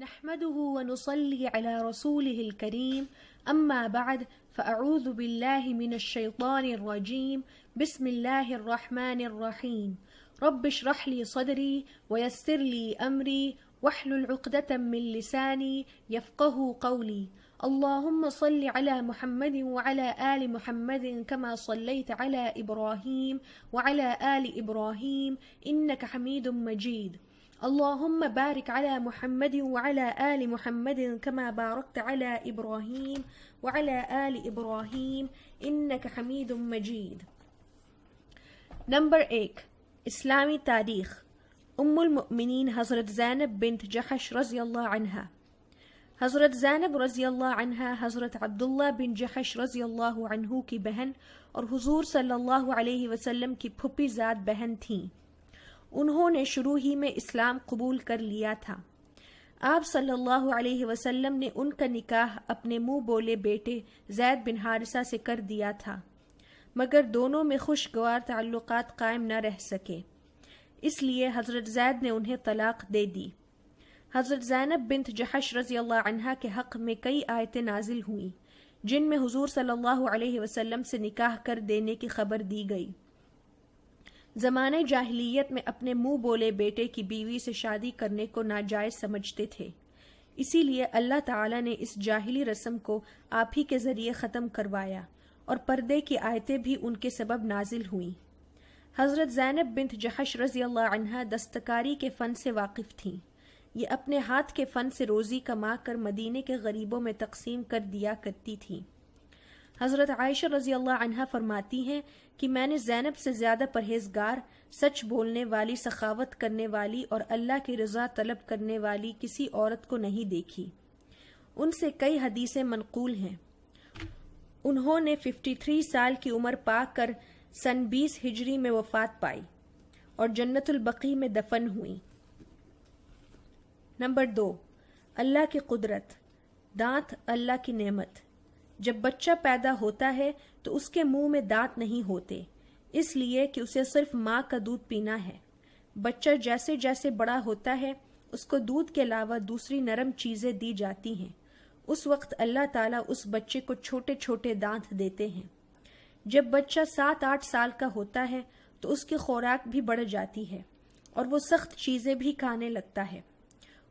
نحمده ونصلي على رسوله الكريم أما بعد فأعوذ بالله من الشيطان الرجيم بسم الله الرحمن الرحيم رب اشرح لي صدري ويسر لي أمري واحلل عقدة من لساني يفقه قولي اللهم صل على محمد وعلى آل محمد كما صليت على إبراهيم وعلى آل إبراهيم إنك حميد مجيد اللهم بارك على محمد وعلى آل محمد كما باركت على إبراهيم وعلى آل إبراهيم إنك حميد مجيد. نمبر 8 اسلامی تاریخ. ام المؤمنین حضرت زینب بنت جحش رضی اللہ عنہا. حضرت زینب رضی اللہ عنہا حضرت عبداللہ بن جحش رضی اللہ عنہ کی بہن اور حضور صلی اللہ علیہ وسلم کی پھوپھی زاد بہن تھیں. انہوں نے شروع ہی میں اسلام قبول کر لیا تھا. آپ صلی اللہ علیہ وسلم نے ان کا نکاح اپنے منہ بولے بیٹے زید بن حارثہ سے کر دیا تھا، مگر دونوں میں خوشگوار تعلقات قائم نہ رہ سکے، اس لیے حضرت زید نے انہیں طلاق دے دی. حضرت زینب بنت جحش رضی اللہ عنہا کے حق میں کئی آیتیں نازل ہوئیں جن میں حضور صلی اللہ علیہ وسلم سے نکاح کر دینے کی خبر دی گئی. زمانہ جاہلیت میں اپنے منہ بولے بیٹے کی بیوی سے شادی کرنے کو ناجائز سمجھتے تھے، اسی لیے اللہ تعالیٰ نے اس جاہلی رسم کو آپ ہی کے ذریعے ختم کروایا اور پردے کی آیتیں بھی ان کے سبب نازل ہوئیں. حضرت زینب بنت جحش رضی اللہ عنہا دستکاری کے فن سے واقف تھیں. یہ اپنے ہاتھ کے فن سے روزی کما کر مدینے کے غریبوں میں تقسیم کر دیا کرتی تھیں. حضرت عائشہ رضی اللہ عنہا فرماتی ہیں کہ میں نے زینب سے زیادہ پرہیزگار، سچ بولنے والی، سخاوت کرنے والی اور اللہ کی رضا طلب کرنے والی کسی عورت کو نہیں دیکھی. ان سے کئی حدیثیں منقول ہیں. انہوں نے 53 سال کی عمر پا کر سن 20 ہجری میں وفات پائی اور جنت البقیع میں دفن ہوئیں. نمبر 2 اللہ کی قدرت. دانت اللہ کی نعمت. جب بچہ پیدا ہوتا ہے تو اس کے منہ میں دانت نہیں ہوتے، اس لیے کہ اسے صرف ماں کا دودھ پینا ہے. بچہ جیسے جیسے بڑا ہوتا ہے اس کو دودھ کے علاوہ دوسری نرم چیزیں دی جاتی ہیں. اس وقت اللہ تعالیٰ اس بچے کو چھوٹے چھوٹے دانت دیتے ہیں. جب بچہ 7-8 سال کا ہوتا ہے تو اس کی خوراک بھی بڑھ جاتی ہے اور وہ سخت چیزیں بھی کھانے لگتا ہے.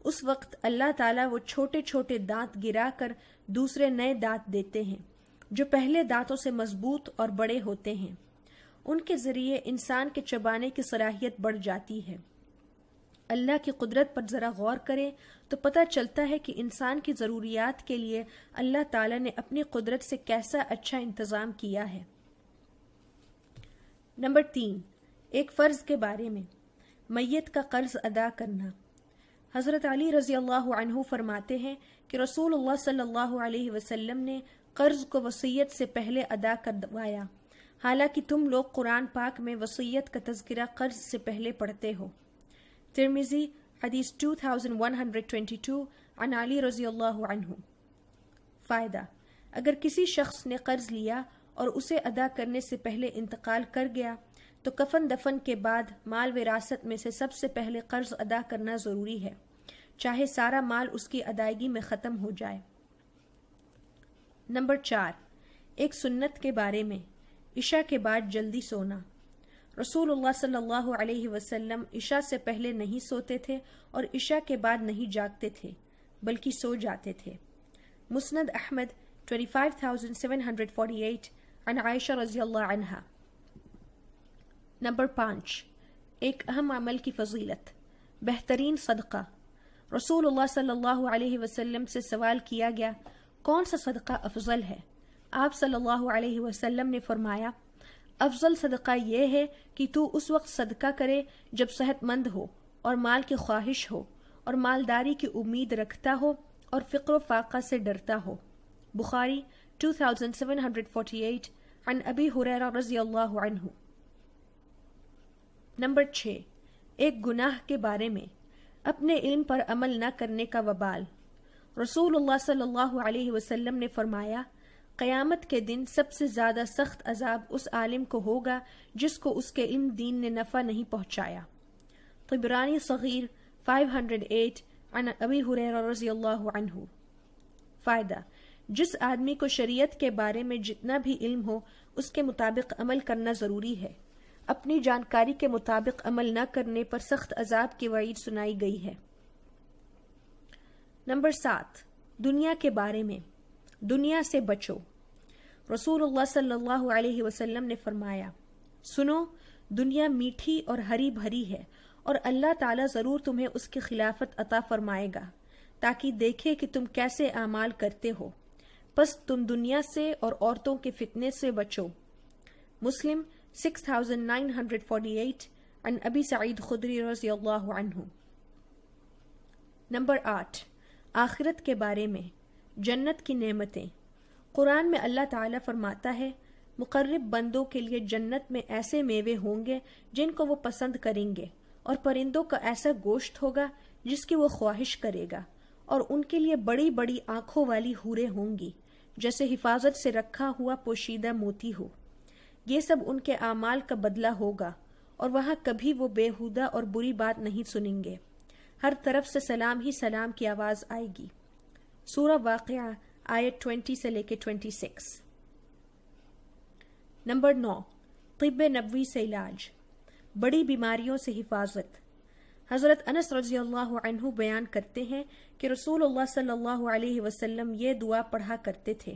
اس وقت اللہ تعالیٰ وہ چھوٹے چھوٹے دانت گرا کر دوسرے نئے دانت دیتے ہیں جو پہلے دانتوں سے مضبوط اور بڑے ہوتے ہیں. ان کے ذریعے انسان کے چبانے کی صلاحیت بڑھ جاتی ہے. اللہ کی قدرت پر ذرا غور کریں تو پتہ چلتا ہے کہ انسان کی ضروریات کے لیے اللہ تعالیٰ نے اپنی قدرت سے کیسا اچھا انتظام کیا ہے. نمبر 3 ایک فرض کے بارے میں. میت کا قرض ادا کرنا. حضرت علی رضی اللہ عنہ فرماتے ہیں کہ رسول اللہ صلی اللہ علیہ وسلم نے قرض کو وصیت سے پہلے ادا کروایا، حالانکہ تم لوگ قرآن پاک میں وصیت کا تذکرہ قرض سے پہلے پڑھتے ہو. ترمذی حدیث 2122 عن علی رضی اللہ عنہ. فائدہ: اگر کسی شخص نے قرض لیا اور اسے ادا کرنے سے پہلے انتقال کر گیا تو کفن دفن کے بعد مال وراثت میں سے سب سے پہلے قرض ادا کرنا ضروری ہے، چاہے سارا مال اس کی ادائیگی میں ختم ہو جائے. نمبر 4 ایک سنت کے بارے میں. عشاء کے بعد جلدی سونا. رسول اللہ صلی اللہ علیہ وسلم عشاء سے پہلے نہیں سوتے تھے اور عشاء کے بعد نہیں جاگتے تھے بلکہ سو جاتے تھے. مسند احمد 25748 عن عائشہ رضی اللہ عنہا. نمبر 5 ایک اہم عمل کی فضیلت. بہترین صدقہ. رسول اللہ صلی اللہ علیہ وسلم سے سوال کیا گیا کون سا صدقہ افضل ہے؟ آپ صلی اللہ علیہ وسلم نے فرمایا افضل صدقہ یہ ہے کہ تو اس وقت صدقہ کرے جب صحت مند ہو اور مال کی خواہش ہو اور مالداری کی امید رکھتا ہو اور فقر و فاقہ سے ڈرتا ہو. بخاری 2748 عن ابی ہریرہ رضی اللہ عنہ. نمبر 6 ایک گناہ کے بارے میں. اپنے علم پر عمل نہ کرنے کا وبال. رسول اللہ صلی اللہ علیہ وسلم نے فرمایا قیامت کے دن سب سے زیادہ سخت عذاب اس عالم کو ہوگا جس کو اس کے علم دین نے نفع نہیں پہنچایا. طبرانی صغیر 508 عن ابی ہریرہ رضی اللہ عنہ۔ فائدہ: جس آدمی کو شریعت کے بارے میں جتنا بھی علم ہو اس کے مطابق عمل کرنا ضروری ہے۔ اپنی جانکاری کے مطابق عمل نہ کرنے پر سخت عذاب کی وعید سنائی گئی ہے۔ نمبر 7، دنیا کے بارے میں۔ دنیا سے بچو۔ رسول اللہ صلی اللہ علیہ وسلم نے فرمایا، سنو، دنیا میٹھی اور ہری بھری ہے اور اللہ تعالیٰ ضرور تمہیں اس کی خلافت عطا فرمائے گا تاکہ دیکھے کہ تم کیسے اعمال کرتے ہو، پس تم دنیا سے اور عورتوں کے فتنے سے بچو۔ مسلم 6948 عن ابی سعید خدری رضی اللہ عنہ۔ نمبر 8، آخرت کے بارے میں۔ جنت کی نعمتیں۔ قرآن میں اللہ تعالیٰ فرماتا ہے، مقرب بندوں کے لیے جنت میں ایسے میوے ہوں گے جن کو وہ پسند کریں گے، اور پرندوں کا ایسا گوشت ہوگا جس کی وہ خواہش کرے گا، اور ان کے لیے بڑی بڑی آنکھوں والی حوریں ہوں گی جیسے حفاظت سے رکھا ہوا پوشیدہ موتی ہو۔ یہ سب ان کے اعمال کا بدلہ ہوگا، اور وہاں کبھی وہ بےہودہ اور بری بات نہیں سنیں گے۔ ہر طرف سے سلام ہی سلام کی آواز آئے گی۔ سورہ واقعہ آیت 20 سے لے کے 26۔ نمبر 9، طب نبوی سے علاج۔ بڑی بیماریوں سے حفاظت۔ حضرت انس رضی اللہ عنہ بیان کرتے ہیں کہ رسول اللہ صلی اللہ علیہ وسلم یہ دعا پڑھا کرتے تھے،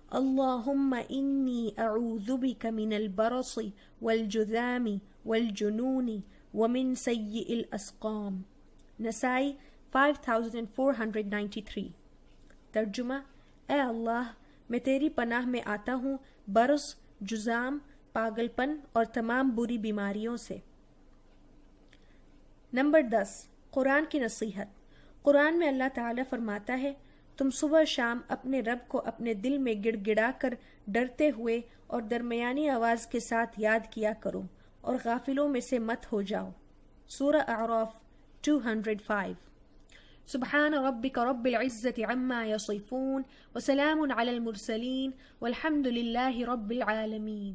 اللہم انی اعوذ بک من البرص والجذام والجنون ومن سیئ الاسقام۔ نسائی 5493۔ ترجمہ: اے اللہ، میں تیری پناہ میں آتا ہوں برص، جذام، پاگل پن اور تمام بری بیماریوں سے۔ نمبر 10، قرآن کی نصیحت۔ قرآن میں اللہ تعالیٰ فرماتا ہے، تم صبح شام اپنے رب کو اپنے دل میں گڑ گڑا کر ڈرتے ہوئے اور درمیانی آواز کے ساتھ یاد کیا کرو اور غافلوں میں سے مت ہو جاؤ۔ سورہ اعراف 205۔ سبحان ربک رب العزة عما يصفون وسلام على المرسلين والحمد لله رب العالمين۔